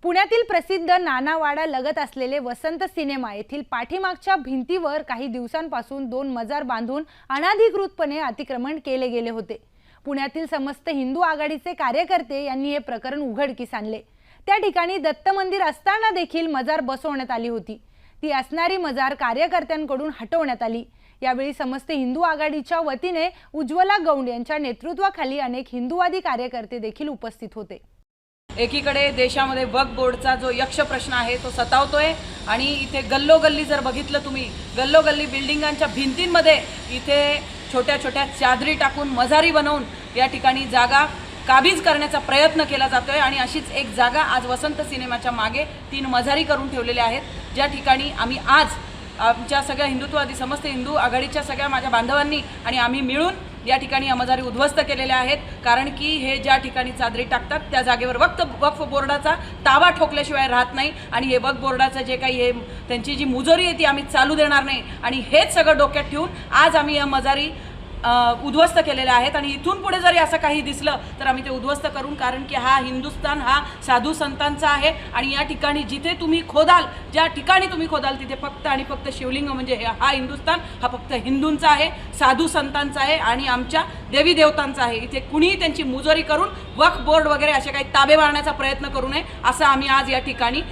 पुण्यातील प्रसिद्ध नानावाडा लगत असलेले वसंत सिनेमा येथील पाठीमागच्या भिंतीवर काही दिवसांपासून 2 मजार बांधून अनधिकृतपणे अतिक्रमण केले गेले होते। पुण्यातील समस्त हिंदू आघाडीचे कार्यकर्ते यांनी हे प्रकरण उघडकीस आणले। त्या ठिकाणी दत्त मंदिर असताना देखील मजार बसवण्यात आली होती। ती असणारी मजार कार्यकर्त्यांकडून हटवण्यात आली। यावेळी समस्त हिंदू आघाडीच्या वतीने उज्ज्वला गौंड यांच्या नेतृत्वाखाली अनेक हिंदूवादी कार्यकर्ते देखील उपस्थित होते। एकीकडे देशामध्ये वक्फ बोर्डचा जो यक्ष प्रश्न आहे तो सतावतोय आणि इथे गल्लोगल्ली जर बघितलं तुम्ही गल्लोगल्ली बिल्डिंगांच्या भिंतींमध्ये इथे छोट्या छोट्या चादरी टाकून मजारी बनवून या ठिकाणी जागा काबीज करण्याचा प्रयत्न केला जातोय आणि अशीच एक जागा आज वसंत सिनेमाच्या मागे 3 मजारी करून ठेवलेल्या आहेत, ज्या ठिकाणी आम्ही आज आमच्या सगळ्या हिंदुत्ववादी समस्त हिंदू आघाडीच्या सगळ्या माझ्या बांधवांनी आणि आम्ही मिळून या ठिकाणी या मजारी उद्ध्वस्त केलेल्या आहेत। कारण की हे ज्या ठिकाणी चादरी टाकतात त्या जागेवर वक्फ बोर्डाचा ताबा ठोकल्याशिवाय राहत नाही आणि हे वक्फ बोर्डाचं जे काही हे त्यांची जी मुजोरी आहे ती आम्ही चालू देणार नाही आणि हेच सगळं डोक्यात ठेवून आज आम्ही या मजारी उद्ध्वस्त केलेल्या आहेत आणि इथून पुढे जरी असं काही दिसलं तर आम्ही ते उद्ध्वस्त करून, कारण की हा हिंदुस्थान हा साधू संतांचा आहे आणि या ठिकाणी जिथे तुम्ही खोदाल ज्या ठिकाणी तुम्ही खोदाल तिथे फक्त आणि फक्त शिवलिंग म्हणजे हा हिंदुस्थान हा फक्त हिंदूंचा आहे, साधू संतांचा आहे आणि आमच्या देवी देवतांचा आहे। इथे कुणीही त्यांची मुजोरी करून वक्फ बोर्ड वगैरे असे काही ताबे मारण्याचा प्रयत्न करू नये असं आम्ही आज या ठिकाणी